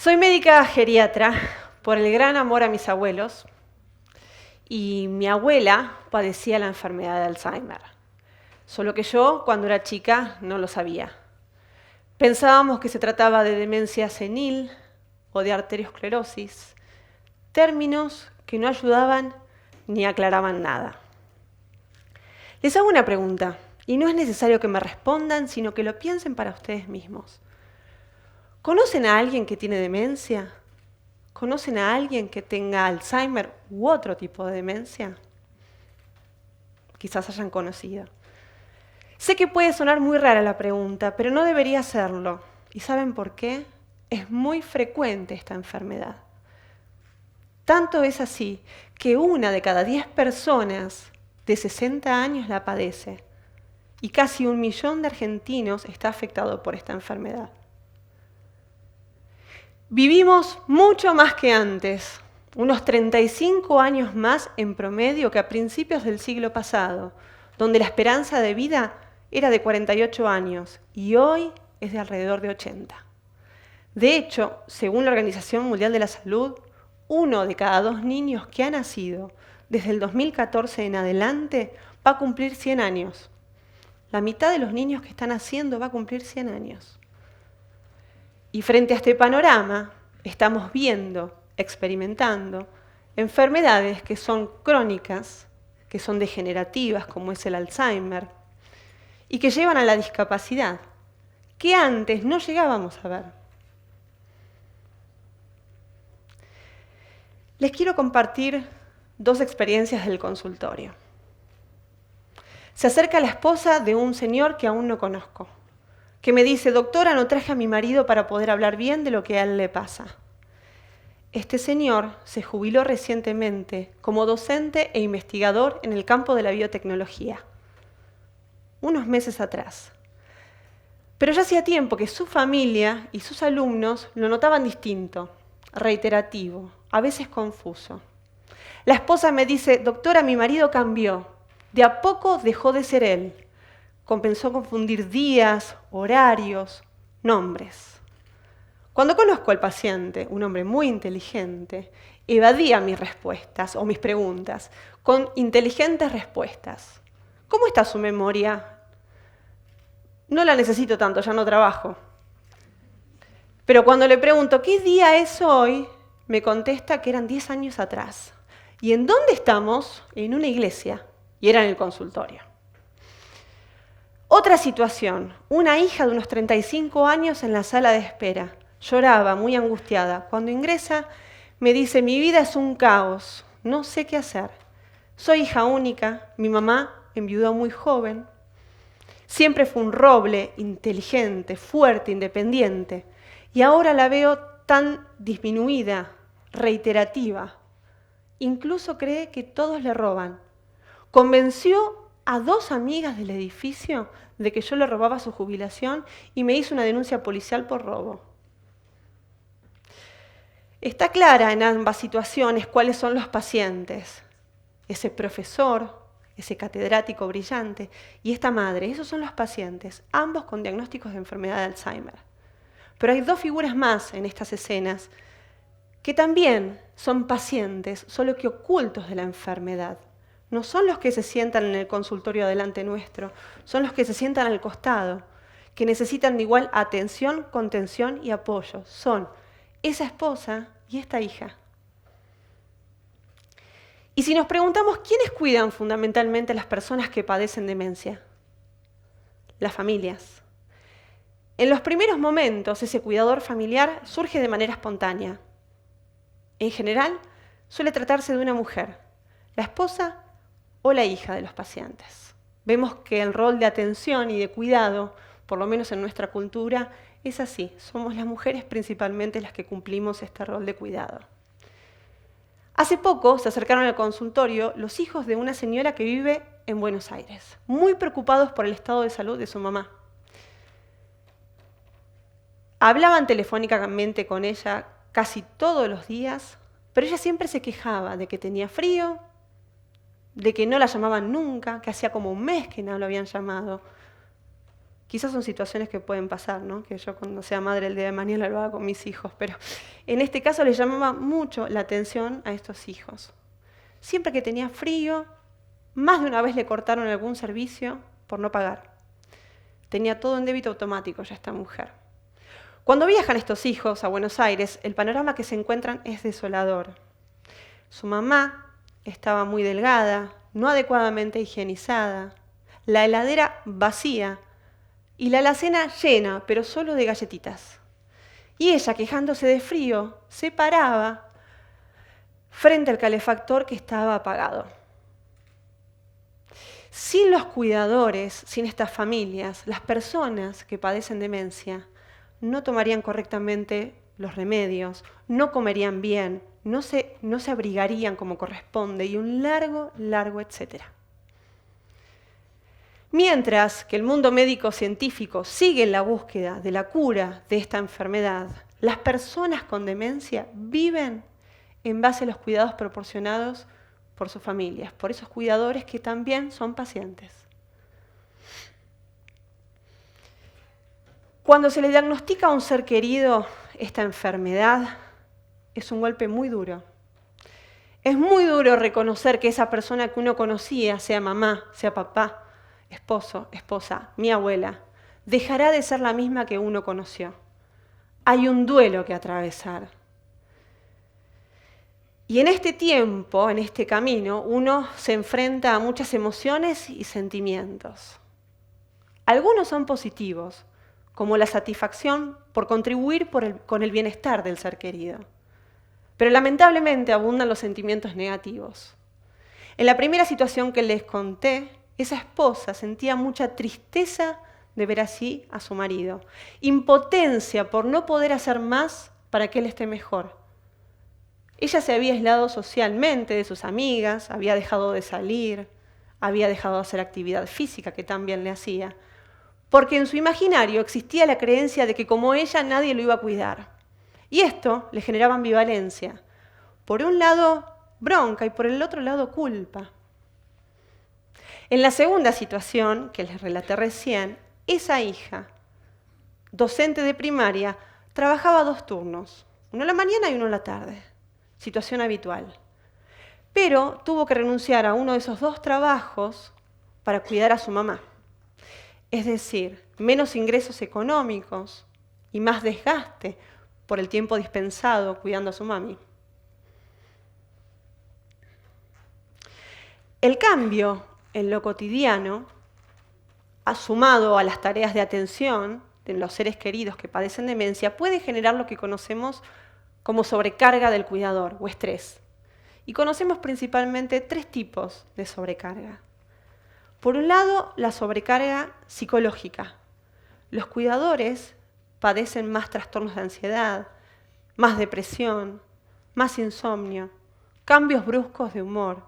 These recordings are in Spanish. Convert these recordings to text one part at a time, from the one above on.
Soy médica geriatra por el gran amor a mis abuelos y mi abuela padecía la enfermedad de Alzheimer. Solo que yo, cuando era chica, no lo sabía. Pensábamos que se trataba de demencia senil o de arteriosclerosis, términos que no ayudaban ni aclaraban nada. Les hago una pregunta, y no es necesario que me respondan, sino que lo piensen para ustedes mismos. ¿Conocen a alguien que tiene demencia? ¿Conocen a alguien que tenga Alzheimer u otro tipo de demencia? Quizás hayan conocido. Sé que puede sonar muy rara la pregunta, pero no debería serlo. ¿Y saben por qué? Es muy frecuente esta enfermedad. Tanto es así que 1 de cada 10 personas de 60 años la padece y casi 1 millón de argentinos está afectado por esta enfermedad. Vivimos mucho más que antes, unos 35 años más en promedio que a principios del siglo pasado, donde la esperanza de vida era de 48 años y hoy es de alrededor de 80. De hecho, según la Organización Mundial de la Salud, 1 de cada 2 niños que ha nacido desde el 2014 en adelante va a cumplir 100 años. La mitad de los niños que están naciendo va a cumplir 100 años. Y frente a este panorama, estamos viendo, experimentando, enfermedades que son crónicas, que son degenerativas, como es el Alzheimer, y que llevan a la discapacidad, que antes no llegábamos a ver. Les quiero compartir 2 experiencias del consultorio. Se acerca la esposa de un señor que aún no conozco, que me dice: doctora, no traje a mi marido para poder hablar bien de lo que a él le pasa. Este señor se jubiló recientemente como docente e investigador en el campo de la biotecnología, unos meses atrás. Pero ya hacía tiempo que su familia y sus alumnos lo notaban distinto, reiterativo, a veces confuso. La esposa me dice: doctora, mi marido cambió, de a poco dejó de ser él. Comenzó a confundir días, horarios, nombres. Cuando conozco al paciente, un hombre muy inteligente, evadía mis respuestas o mis preguntas con inteligentes respuestas. ¿Cómo está su memoria? No la necesito tanto, ya no trabajo. Pero cuando le pregunto ¿qué día es hoy?, me contesta que eran 10 años atrás. ¿Y en dónde estamos? En una iglesia, y era en el consultorio. Otra situación, una hija de unos 35 años en la sala de espera. Lloraba, muy angustiada. Cuando ingresa, me dice: mi vida es un caos, no sé qué hacer. Soy hija única, mi mamá enviudó muy joven. Siempre fue un roble, inteligente, fuerte, independiente. Y ahora la veo tan disminuida, reiterativa. Incluso cree que todos le roban. Convenció a 2 amigas del edificio de que yo le robaba su jubilación y me hizo una denuncia policial por robo. Está clara en ambas situaciones cuáles son los pacientes. Ese profesor, ese catedrático brillante y esta madre, esos son los pacientes, ambos con diagnósticos de enfermedad de Alzheimer. Pero hay 2 figuras más en estas escenas que también son pacientes, solo que ocultos de la enfermedad. No son los que se sientan en el consultorio delante nuestro, son los que se sientan al costado, que necesitan de igual atención, contención y apoyo. Son esa esposa y esta hija. Y si nos preguntamos quiénes cuidan fundamentalmente a las personas que padecen demencia, las familias. En los primeros momentos, ese cuidador familiar surge de manera espontánea. En general, suele tratarse de una mujer, la esposa o la hija de los pacientes. Vemos que el rol de atención y de cuidado, por lo menos en nuestra cultura, es así. Somos las mujeres principalmente las que cumplimos este rol de cuidado. Hace poco se acercaron al consultorio los hijos de una señora que vive en Buenos Aires, muy preocupados por el estado de salud de su mamá. Hablaban telefónicamente con ella casi todos los días, pero ella siempre se quejaba de que tenía frío, de que no la llamaban nunca, que hacía como 1 mes que no lo habían llamado. Quizás son situaciones que pueden pasar, ¿no? Que yo cuando sea madre el día de mañana lo haga con mis hijos, pero en este caso les llamaba mucho la atención a estos hijos. Siempre que tenía frío, más de una vez le cortaron algún servicio por no pagar. Tenía todo en débito automático ya esta mujer. Cuando viajan estos hijos a Buenos Aires, el panorama que se encuentran es desolador. Su mamá estaba muy delgada, no adecuadamente higienizada, la heladera vacía y la alacena llena, pero solo de galletitas. Y ella, quejándose de frío, se paraba frente al calefactor que estaba apagado. Sin los cuidadores, sin estas familias, las personas que padecen demencia no tomarían correctamente los remedios, no comerían bien, no se abrigarían como corresponde y un largo etcétera. Mientras que el mundo médico-científico sigue en la búsqueda de la cura de esta enfermedad, las personas con demencia viven en base a los cuidados proporcionados por sus familias, por esos cuidadores que también son pacientes. Cuando se le diagnostica a un ser querido esta enfermedad, es un golpe muy duro. Es muy duro reconocer que esa persona que uno conocía, sea mamá, sea papá, esposo, esposa, mi abuela, dejará de ser la misma que uno conoció. Hay un duelo que atravesar. Y en este tiempo, en este camino, uno se enfrenta a muchas emociones y sentimientos. Algunos son positivos, como la satisfacción por contribuir con el bienestar del ser querido. Pero lamentablemente abundan los sentimientos negativos. En la primera situación que les conté, esa esposa sentía mucha tristeza de ver así a su marido, impotencia por no poder hacer más para que él esté mejor. Ella se había aislado socialmente de sus amigas, había dejado de salir, había dejado de hacer actividad física, que también le hacía, porque en su imaginario existía la creencia de que como ella nadie lo iba a cuidar. Y esto le generaba ambivalencia. Por un lado, bronca y por el otro lado, culpa. En la segunda situación, que les relaté recién, esa hija, docente de primaria, trabajaba 2 turnos, uno en la mañana y uno en la tarde, situación habitual. Pero tuvo que renunciar a uno de esos 2 trabajos para cuidar a su mamá. Es decir, menos ingresos económicos y más desgaste por el tiempo dispensado cuidando a su mami. El cambio en lo cotidiano, sumado a las tareas de atención de los seres queridos que padecen demencia, puede generar lo que conocemos como sobrecarga del cuidador o estrés. Y conocemos principalmente 3 tipos de sobrecarga. Por un lado, la sobrecarga psicológica. Los cuidadores padecen más trastornos de ansiedad, más depresión, más insomnio, cambios bruscos de humor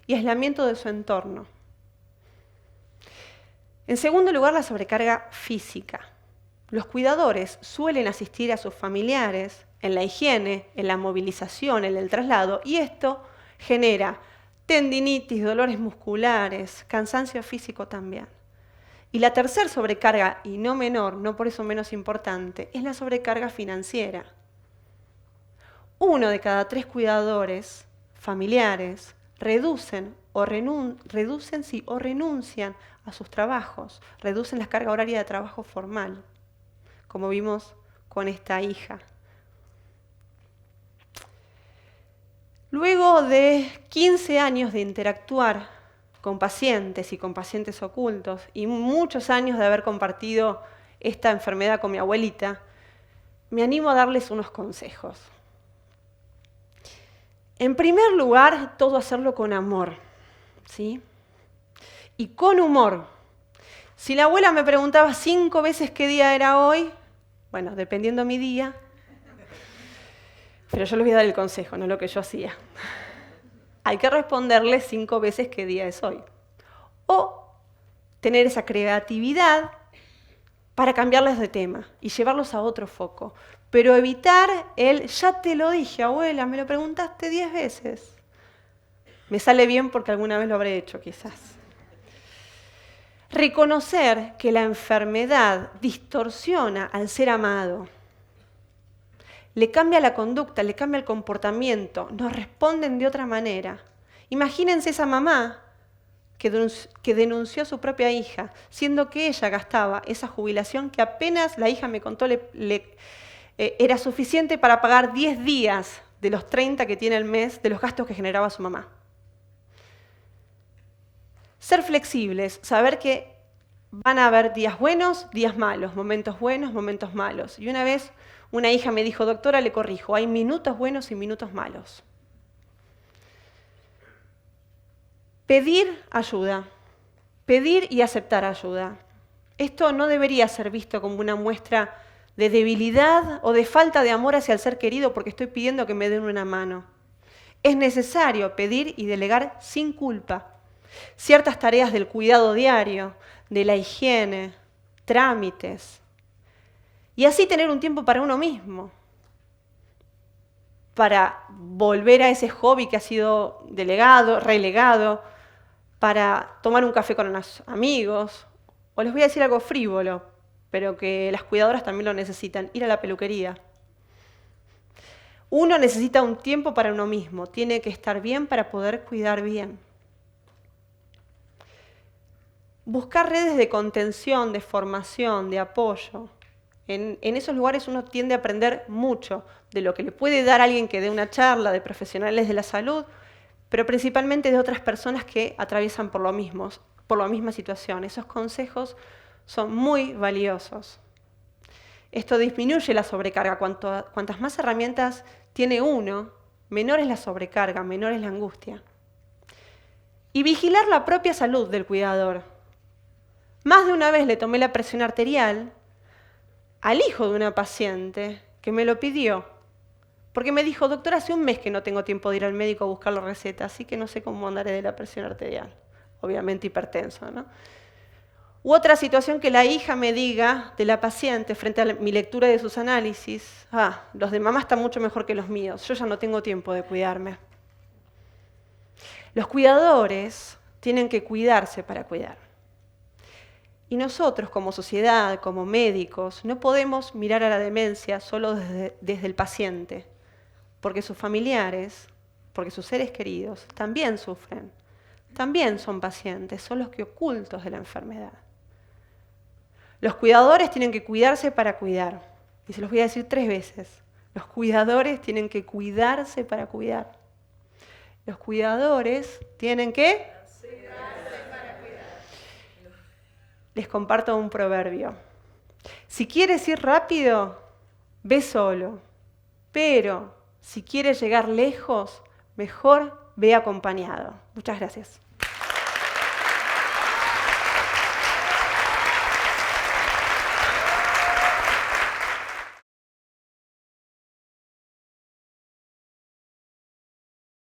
y aislamiento de su entorno. En segundo lugar, la sobrecarga física. Los cuidadores suelen asistir a sus familiares en la higiene, en la movilización, en el traslado, y esto genera tendinitis, dolores musculares, cansancio físico también. Y la tercera sobrecarga, y no menor, no por eso menos importante, es la sobrecarga financiera. 1 de cada 3 cuidadores familiares reducen o renuncian a sus trabajos, reducen la carga horaria de trabajo formal, como vimos con esta hija. Luego de 15 años de interactuar con pacientes y con pacientes ocultos y muchos años de haber compartido esta enfermedad con mi abuelita, me animo a darles unos consejos. En primer lugar, todo hacerlo con amor, ¿sí? Y con humor. Si la abuela me preguntaba 5 veces qué día era hoy, bueno, dependiendo mi día, pero yo les voy a dar el consejo, no lo que yo hacía. Hay que responderle 5 veces qué día es hoy. O tener esa creatividad para cambiarles de tema y llevarlos a otro foco. Pero evitar ya te lo dije, abuela, me lo preguntaste 10 veces. Me sale bien porque alguna vez lo habré hecho, quizás. Reconocer que la enfermedad distorsiona al ser amado. Le cambia la conducta, le cambia el comportamiento, nos responden de otra manera. Imagínense esa mamá que denunció a su propia hija, siendo que ella gastaba esa jubilación que apenas la hija me contó era suficiente para pagar 10 días de los 30 que tiene el mes de los gastos que generaba su mamá. Ser flexibles, saber que van a haber días buenos, días malos, momentos buenos, momentos malos. Y una vez una hija me dijo, doctora, le corrijo, hay minutos buenos y minutos malos. Pedir ayuda, pedir y aceptar ayuda. Esto no debería ser visto como una muestra de debilidad o de falta de amor hacia el ser querido porque estoy pidiendo que me den una mano. Es necesario pedir y delegar sin culpa ciertas tareas del cuidado diario, de la higiene, trámites, y así tener un tiempo para uno mismo, para volver a ese hobby que ha sido relegado, para tomar un café con unos amigos, o les voy a decir algo frívolo, pero que las cuidadoras también lo necesitan, ir a la peluquería. Uno necesita un tiempo para uno mismo, tiene que estar bien para poder cuidar bien. Buscar redes de contención, de formación, de apoyo. En esos lugares uno tiende a aprender mucho de lo que le puede dar a alguien que dé una charla, de profesionales de la salud, pero principalmente de otras personas que atraviesan por la misma situación. Esos consejos son muy valiosos. Esto disminuye la sobrecarga. Cuantas más herramientas tiene uno, menor es la sobrecarga, menor es la angustia. Y vigilar la propia salud del cuidador. Más de una vez le tomé la presión arterial al hijo de una paciente que me lo pidió, porque me dijo, doctora, hace un mes que no tengo tiempo de ir al médico a buscar la receta, así que no sé cómo andaré de la presión arterial. Obviamente hipertenso, ¿no? U otra situación que la hija me diga de la paciente frente a mi lectura de sus análisis, los de mamá están mucho mejor que los míos, yo ya no tengo tiempo de cuidarme. Los cuidadores tienen que cuidarse para cuidar. Y nosotros, como sociedad, como médicos, no podemos mirar a la demencia solo desde el paciente, porque sus familiares, porque sus seres queridos también sufren, también son pacientes, son los que ocultos de la enfermedad. Los cuidadores tienen que cuidarse para cuidar. Y se los voy a decir 3 veces. Los cuidadores tienen que cuidarse para cuidar. Los cuidadores tienen que les comparto un proverbio. Si quieres ir rápido, ve solo. Pero si quieres llegar lejos, mejor ve acompañado. Muchas gracias.